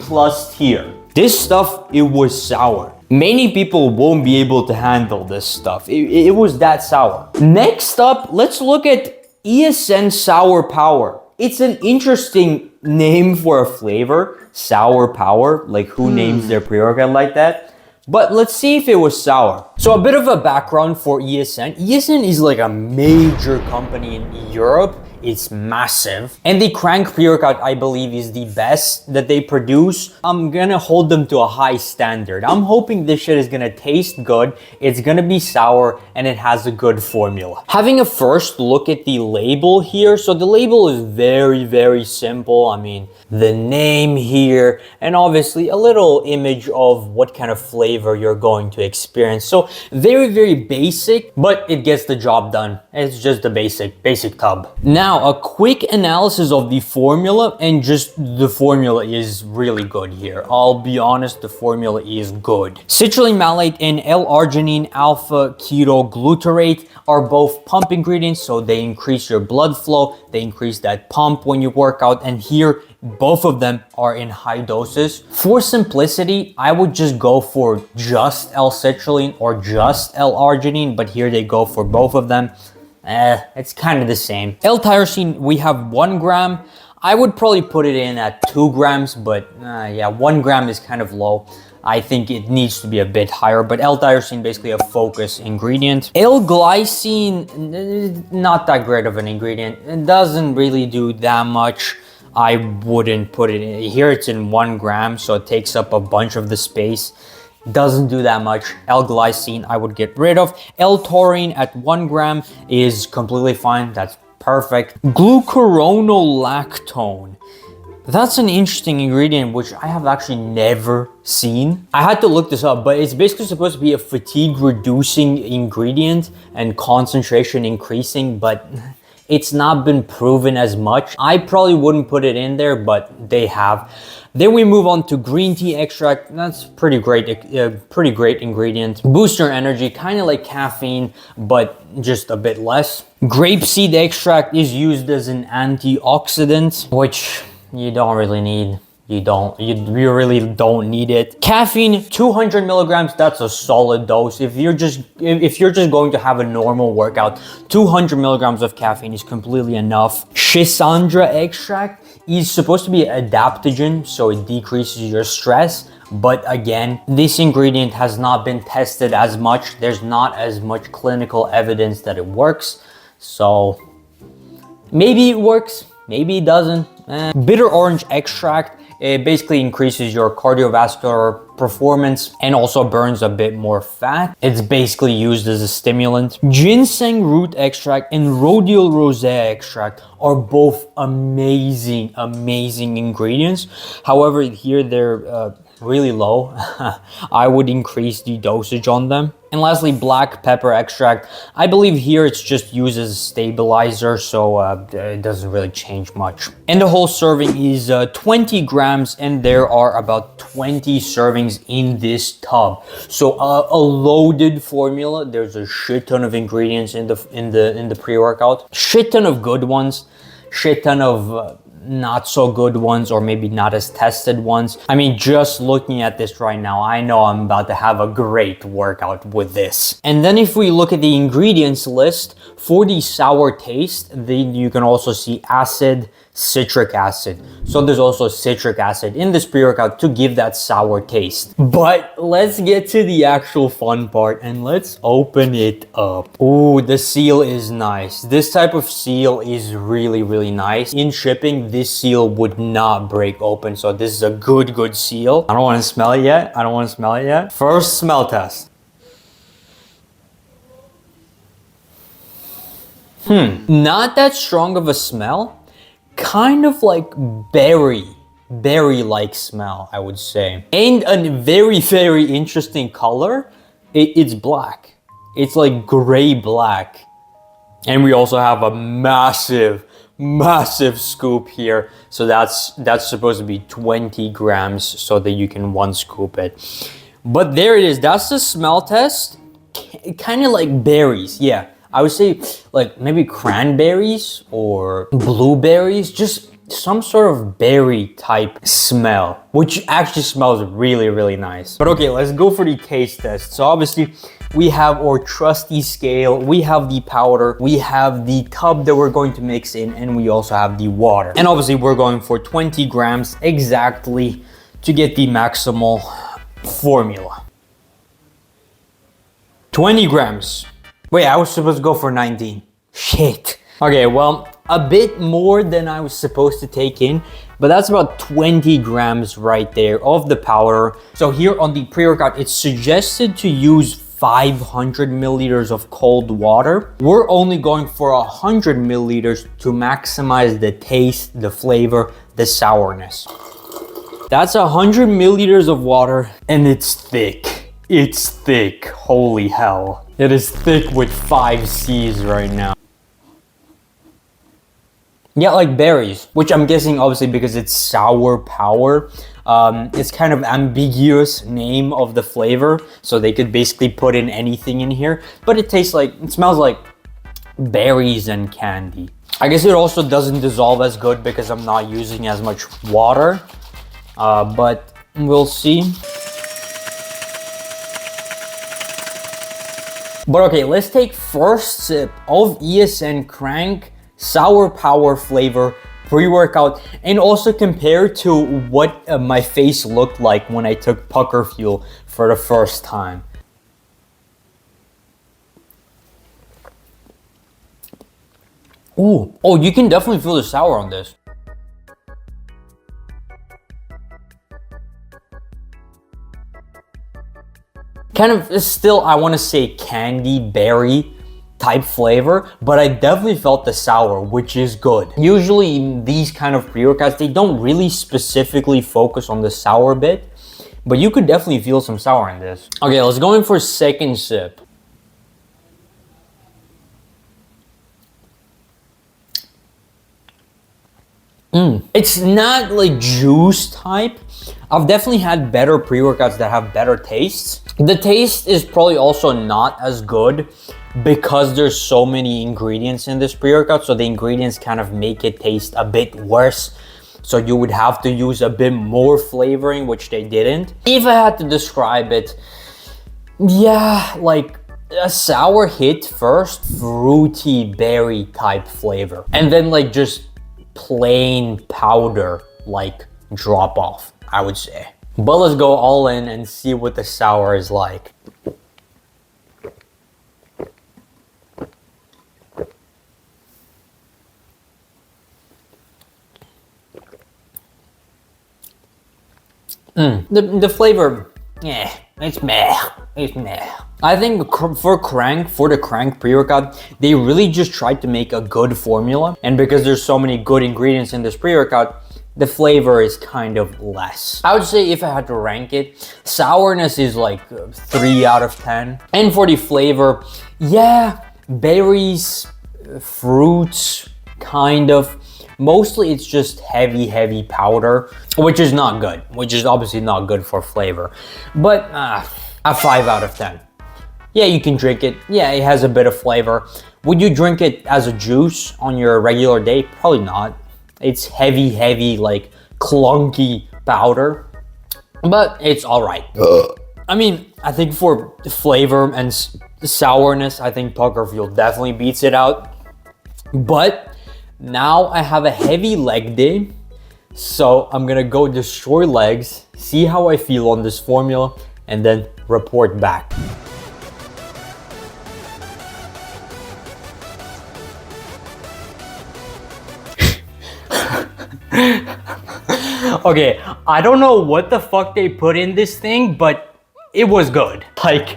tier. This stuff, it was sour. Many people won't be able to handle this stuff. It was that sour. Next up, let's look at ESN Sour Power. It's an interesting name for a flavor, Sour Power. Like, who names their pre-workout like that? But let's see if it was sour. So a bit of a background for ESN. ESN is like a major company in Europe. it's massive. And the crank pre-workout, I believe, is the best that they produce. I'm gonna hold them to a high standard. I'm hoping this shit is gonna taste good, it's gonna be sour, and it has a good formula. Having a first look at the label here. So the label is very, very simple. I mean, the name here, and obviously a little image of what kind of flavor you're going to experience. So very, very basic, but it gets the job done. It's just a basic tub. Now, a quick analysis of the formula, and just the formula is really good here. I'll be honest, the formula is good. Citrulline malate and L-arginine alpha ketoglutarate are both pump ingredients, so they increase your blood flow, they increase that pump when you work out, and here both of them are in high doses. For simplicity, I would just go for just L-citrulline or just L-arginine, but here they go for both of them. It's kind of the same. L-tyrosine, we have 1 gram. I would probably put it in at 2 grams, but yeah, 1 gram is kind of low. I think it needs to be a bit higher, but L-tyrosine, basically a focus ingredient. L-glycine, not that great of an ingredient. It doesn't really do that much. I wouldn't put it in. Here it's in 1 gram, so it takes up a bunch of the space. Doesn't do that much. L-glycine I would get rid of. L-taurine at 1 gram is completely fine. That's perfect. Glucuronolactone. That's an interesting ingredient which I have actually never seen. I had to look this up, but it's basically supposed to be a fatigue reducing ingredient and concentration increasing, but it's not been proven as much. I probably wouldn't put it in there, but they have. Then we move on to green tea extract. That's pretty great ingredient. Boosts your energy, kind of like caffeine, but just a bit less. Grapeseed extract is used as an antioxidant, which you don't really need. You really don't need it. Caffeine, 200 milligrams, that's a solid dose. If you're just going to have a normal workout, 200 milligrams of caffeine is completely enough. Schisandra extract is supposed to be an adaptogen, so it decreases your stress. But again, this ingredient has not been tested as much. There's not as much clinical evidence that it works. So maybe it works, maybe it doesn't. Bitter orange extract, it basically increases your cardiovascular performance and also burns a bit more fat. It's basically used as a stimulant. Ginseng root extract and rhodial rosea extract are both amazing ingredients. However, here they're really low. I would increase the dosage on them. And lastly, black pepper extract. I believe here it's just used as a stabilizer, so it doesn't really change much. And the whole serving is 20 grams, and there are about 20 servings in this tub. So a loaded formula. There's a shit ton of ingredients in the pre-workout. Shit ton of good ones. Shit ton of not so good ones, or maybe not as tested ones. I mean, just looking at this right now, I know I'm about to have a great workout with this. And then if we look at the ingredients list, for the sour taste, then you can also see acid, citric acid. So there's also citric acid in this pre-workout to give that sour taste. But let's get to the actual fun part and let's open it up. Ooh, the seal is nice. This type of seal is really nice. In shipping, this seal would not break open. So this is a good seal. I don't want to smell it yet. First smell test. Not that strong of a smell. Kind of like berry-like smell, I would say. And a very interesting color. It's black. It's like gray black. And we also have a massive scoop here. So that's supposed to be 20 grams so that you can 1 scoop it. But there it is. That's the smell test. Kind of like berries, yeah. I would say like maybe cranberries or blueberries, just some sort of berry type smell, which actually smells really nice. But okay, let's go for the taste test. So obviously we have our trusty scale, we have the powder, we have the tub that we're going to mix in, and we also have the water. And obviously we're going for 20 grams exactly to get the maximal formula. 20 grams. Wait, I was supposed to go for 19. Shit. Okay, well, a bit more than I was supposed to take in, but that's about 20 grams right there of the powder. So here on the pre-workout, it's suggested to use 500 milliliters of cold water. We're only going for 100 milliliters to maximize the taste, the flavor, the sourness. That's 100 milliliters of water, and it's thick. It's thick, holy hell. It is thick with 5 C's right now. Yeah, like berries, which I'm guessing obviously because it's sour power. It's kind of ambiguous name of the flavor, so they could basically put in anything in here, but it smells like berries and candy. I guess it also doesn't dissolve as good because I'm not using as much water, but we'll see. But okay, let's take first sip of ESN Crank Sour Power flavor pre-workout, and also compare to what my face looked like when I took PuckerFuel for the first time. Ooh, oh, you can definitely feel the sour on this. Kind of still, I want to say candy berry type flavor, but I definitely felt the sour, which is good. Usually these kind of pre-workouts, they don't really specifically focus on the sour bit, but you could definitely feel some sour in this. Okay, let's go in for second sip. It's not like juice type. I've definitely had better pre-workouts that have better tastes. The taste is probably also not as good because there's so many ingredients in this pre-workout, so the ingredients kind of make it taste a bit worse. So you would have to use a bit more flavoring, which they didn't. If I had to describe it, yeah, like a sour hit first, fruity berry type flavor, and then like just plain powder like drop off, I would say. But let's go all in and see what the sour is like. The flavor, it's meh. It's meh. I think for the Crank pre-workout, they really just tried to make a good formula. And because there's so many good ingredients in this pre-workout, the flavor is kind of less. I would say if I had to rank it, sourness is like 3 out of 10. And for the flavor, yeah, berries, fruits, kind of. Mostly it's just heavy powder, which is not good, which is obviously not good for flavor. But a 5 out of 10. Yeah, you can drink it. Yeah, it has a bit of flavor. Would you drink it as a juice on your regular day? Probably not. It's heavy, like clunky powder, but it's all right. I mean, I think for flavor and sourness, I think PuckerFuel definitely beats it out. But now I have a heavy leg day, so I'm gonna go destroy legs, see how I feel on this formula, and then report back. Okay, I don't know what the fuck they put in this thing, but it was good. Like,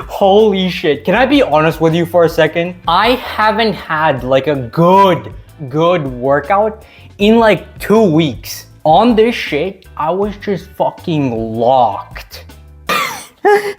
holy shit. Can I be honest with you for a second? I haven't had like a good workout in like 2 weeks. On this shit, I was just fucking locked.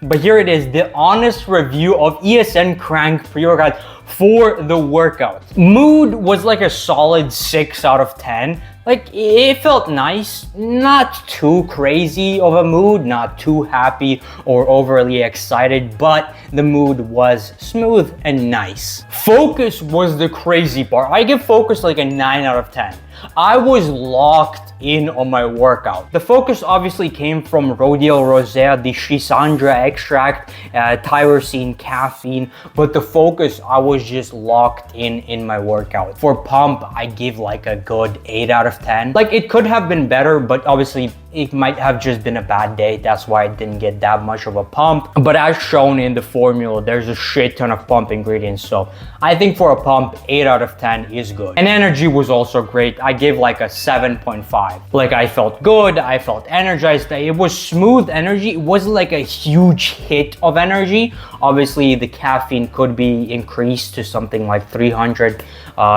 But here it is, the honest review of ESN Crank pre-workout for the workout. Mood was like a solid 6 out of 10. Like, it felt nice, not too crazy of a mood, not too happy or overly excited, but the mood was smooth and nice. Focus was the crazy part. I give focus like a 9 out of 10. I was locked in on my workout. The focus obviously came from Rhodial Rosea, the Shisandra extract, tyrosine, caffeine, but the focus, I was just locked in my workout. For pump, I give like a good 8 out of 10. Like, it could have been better, but obviously it might have just been a bad day. That's why I didn't get that much of a pump. But as shown in the formula, there's a shit ton of pump ingredients. So I think for a pump, 8 out of 10 is good. And energy was also great. I give like a 7.5. Like I felt good. I felt energized. It was smooth energy. It wasn't like a huge hit of energy. Obviously, the caffeine could be increased to something like 300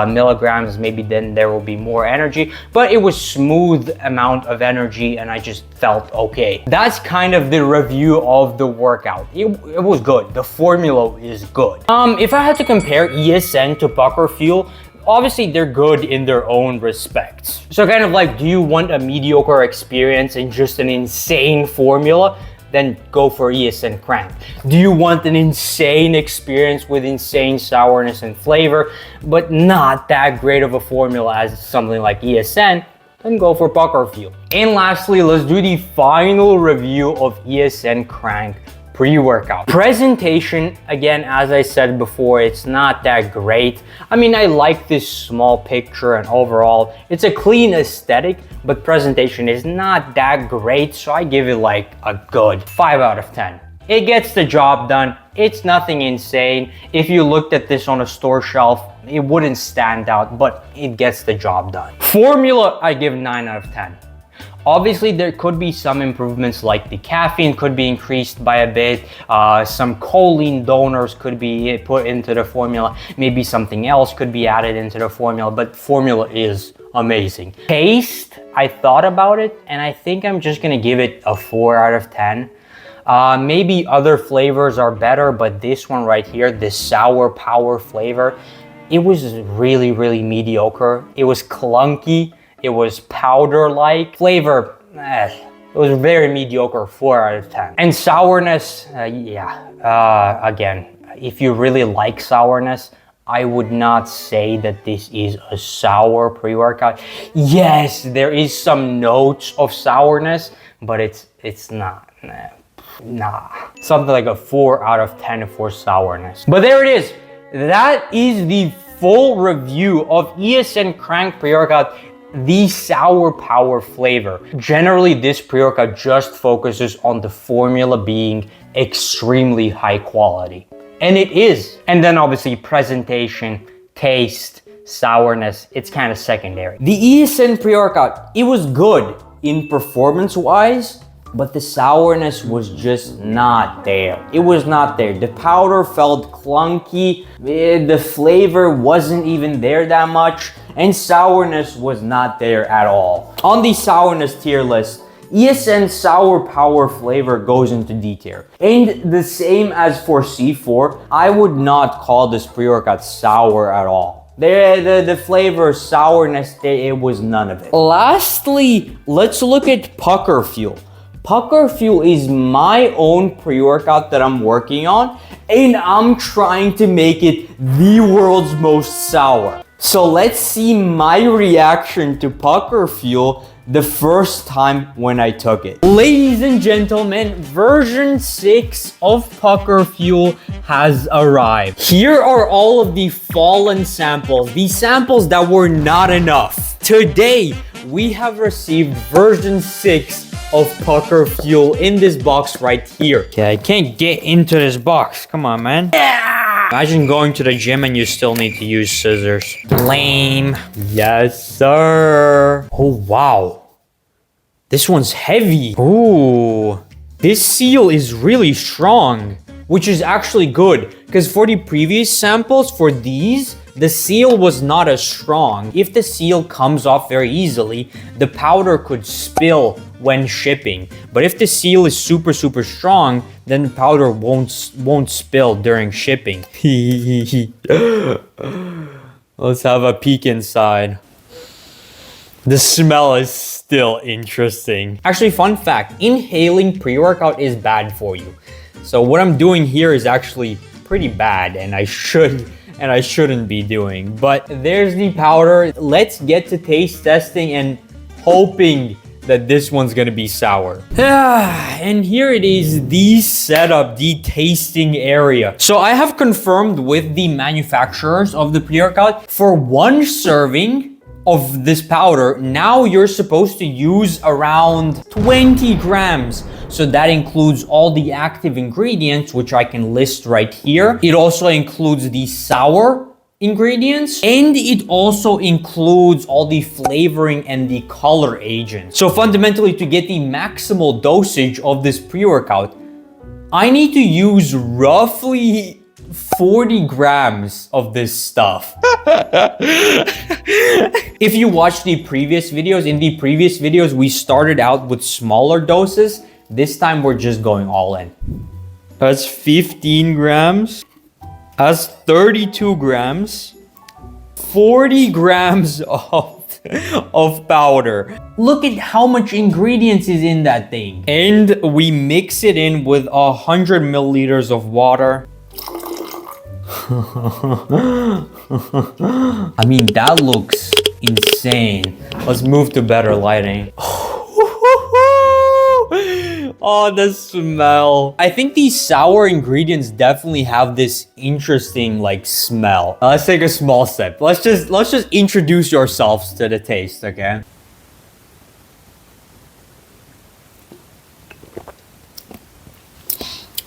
milligrams. Maybe then there will be more energy. But it was smooth amount of energy and I just felt okay. That's kind of the review of the workout. It was good. The formula is good. If I had to compare ESN to PuckerFuel, obviously they're good in their own respects. So kind of like, do you want a mediocre experience and just an insane formula? Then go for ESN Crank. Do you want an insane experience with insane sourness and flavor, but not that great of a formula as something like ESN? Then go for PuckerFuel. And lastly, let's do the final review of ESN Crank pre-workout. Presentation, again, as I said before, it's not that great. I mean, I like this small picture and overall, it's a clean aesthetic, but presentation is not that great, so I give it like a good 5 out of 10. It gets the job done. It's nothing insane. If you looked at this on a store shelf, it wouldn't stand out, but it gets the job done. Formula, I give 9 out of 10. Obviously, there could be some improvements, like the caffeine could be increased by a bit. Some choline donors could be put into the formula. Maybe something else could be added into the formula, but formula is amazing. Taste, I thought about it, and I think I'm just gonna give it a 4 out of 10. Maybe other flavors are better, but this one right here, this sour power flavor, it was really, really mediocre. It was clunky. It was powder-like. Flavor, it was very mediocre, 4 out of 10. And sourness, again, if you really like sourness, I would not say that this is a sour pre-workout. Yes, there is some notes of sourness, but it's not. Nah. Something like a 4 out of 10 for sourness. But there it is. That is the full review of ESN Crank pre-workout, the sour power flavor. Generally, this pre-workout just focuses on the formula being extremely high quality. And it is. And then obviously presentation, taste, sourness, it's kind of secondary. The ESN pre-workout, it was good in performance-wise, but the sourness was just not there. It was not there. The powder felt clunky. The flavor wasn't even there that much. And sourness was not there at all. On the sourness tier list, ESN Sour Power flavor goes into D tier. And the same as for C4, I would not call this pre-workout sour at all. The flavor, sourness, it was none of it. Lastly, let's look at PuckerFuel. PuckerFuel is my own pre-workout that I'm working on, and I'm trying to make it the world's most sour. So let's see my reaction to PuckerFuel the first time when I took it. Ladies and gentlemen, version 6 of PuckerFuel has arrived. Here are all of the fallen samples, the samples that were not enough. Today, we have received version 6 of PuckerFuel in this box right here. Okay, I can't get into this box. Come on, man. Yeah! Imagine going to the gym and you still need to use scissors. Lame. Yes, sir. Oh, wow. This one's heavy. Ooh. This seal is really strong, which is actually good, because for the previous samples, for these, the seal was not as strong. If the seal comes off very easily, the powder could spill when shipping. But if the seal is super strong, then the powder won't spill during shipping. Let's have a peek inside. The smell is still interesting. Actually, fun fact, inhaling pre-workout is bad for you. So what I'm doing here is actually pretty bad, and I shouldn't be doing. But there's the powder. Let's get to taste testing and hoping that this one's gonna be sour. And here it is, the setup, the tasting area. So I have confirmed with the manufacturers of the pre-workout, for one serving, of this powder, now you're supposed to use around 20 grams. So that includes all the active ingredients, which I can list right here. It also includes the sour ingredients, and it also includes all the flavoring and the color agents. So fundamentally, to get the maximal dosage of this pre-workout, I need to use roughly 40 grams of this stuff. If you watch the previous videos, in the previous videos, we started out with smaller doses. This time we're just going all in. That's 15 grams. That's 32 grams. 40 grams of powder. Look at how much ingredients is in that thing. And we mix it in with 100 milliliters of water. I mean, that looks insane. Let's move to better lighting. Oh, the smell. I think these sour ingredients definitely have this interesting like smell. Let's take a small sip. Let's just introduce yourselves to the taste, okay?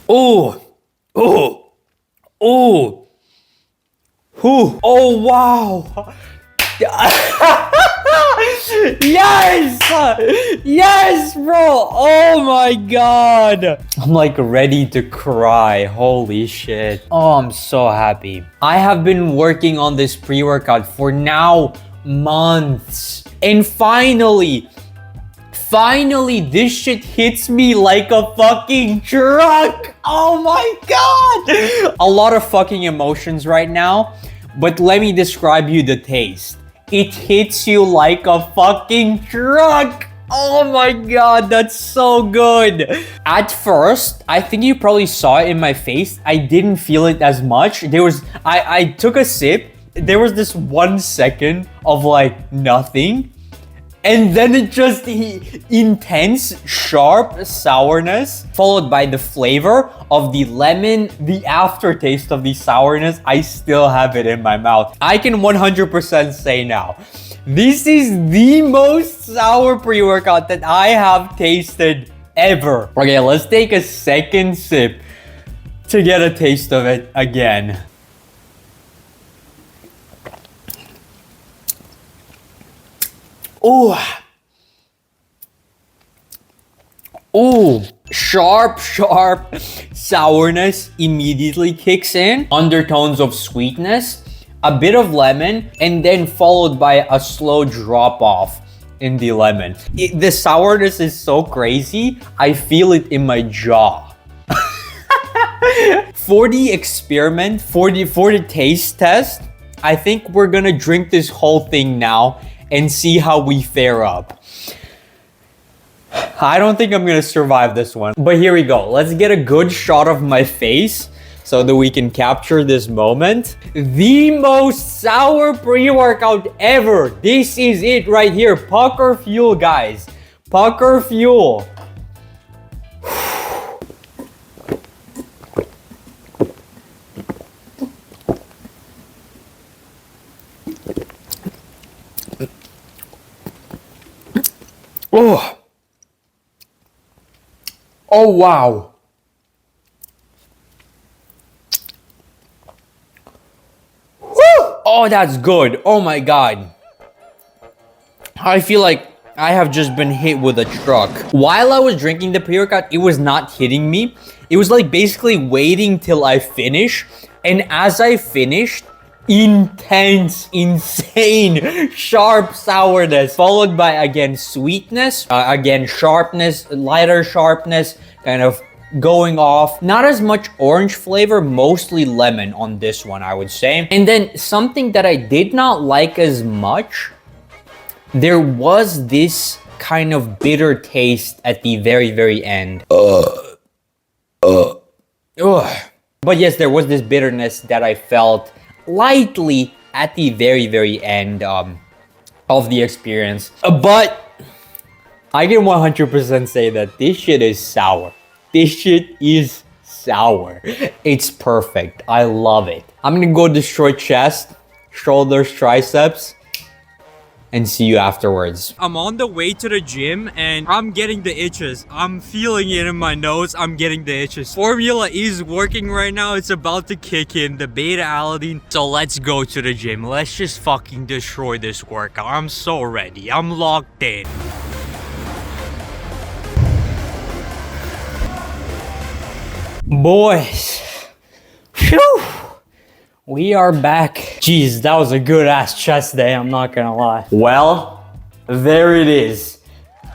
Oh, oh, oh, oh, wow. Yes! Yes, bro! Oh my god! I'm like ready to cry. Holy shit. Oh, I'm so happy. I have been working on this pre-workout for now months. And finally, this shit hits me like a fucking truck. Oh my god! A lot of fucking emotions right now, but let me describe you the taste. It hits you like a fucking truck. Oh my god, that's so good. At first, I think you probably saw it in my face. I didn't feel it as much. I took a sip. There was this 1 second of like nothing. And then it just intense, sharp sourness, followed by the flavor of the lemon, the aftertaste of the sourness. I still have it in my mouth. I can 100% say now, this is the most sour pre-workout that I have tasted ever. Okay, let's take a second sip to get a taste of it again. Oh, oh, sharp sourness immediately kicks in. Undertones of sweetness, a bit of lemon, and then followed by a slow drop off in the lemon. The sourness is so crazy, I feel it in my jaw. For the experiment, for the taste test, I think we're gonna drink this whole thing now and see how we fare up. I don't think I'm gonna survive this one, but here we go. Let's get a good shot of my face so that we can capture this moment. The most sour pre-workout ever. This is it right here. PuckerFuel, guys. PuckerFuel. Oh. Oh, wow. Woo! Oh, that's good. Oh my god. I feel like I have just been hit with a truck. While I was drinking the pre-workout, it was not hitting me. It was like basically waiting till I finish. And as I finished, intense, insane, sharp sourness, followed by again sweetness, again sharpness, lighter sharpness, kind of going off. Not as much orange flavor, mostly lemon on this one, I would say. And then something that I did not like as much, there was this kind of bitter taste at the very, very end. Ugh. But yes, there was this bitterness that I felt lightly at the very, very end of the experience. But I can 100% say that this shit is sour. This shit is sour. It's perfect. I love it. I'm gonna go destroy chest, shoulders, triceps, and see you afterwards. I'm on the way to the gym and I'm getting the itches. I'm feeling it in my nose. I'm getting the itches. Formula is working right now. It's about to kick in the beta alanine. So let's go to the gym. Let's just fucking destroy this workout. I'm so ready. I'm locked in. Boys, phew, we are back. Jeez, that was a good ass chest day, I'm not gonna lie. Well, there it is.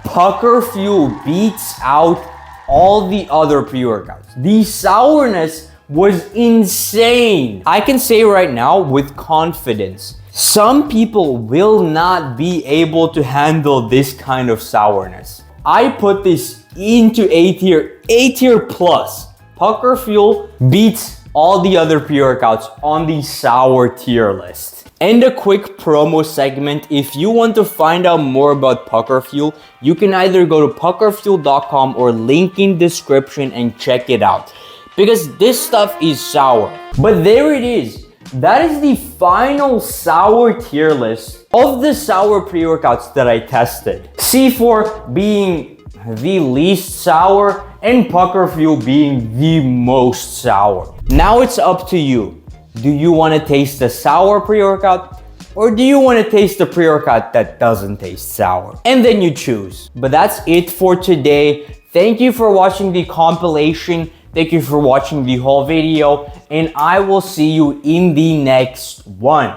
PuckerFuel beats out all the other pre-workouts. The sourness was insane. I can say right now with confidence, some people will not be able to handle this kind of sourness. I put this into A tier plus. PuckerFuel beats all the other pre-workouts on the sour tier list. And a quick promo segment. If you want to find out more about PuckerFuel, you can either go to PuckerFuel.com or link in description and check it out. Because this stuff is sour. But there it is. That is the final sour tier list of the sour pre-workouts that I tested. C4 being the least sour and PuckerFuel being the most sour. Now it's up to you. Do you want to taste the sour pre-workout or do you want to taste the pre-workout that doesn't taste sour? And then you choose. But that's it for today. Thank you for watching the compilation. Thank you for watching the whole video and I will see you in the next one.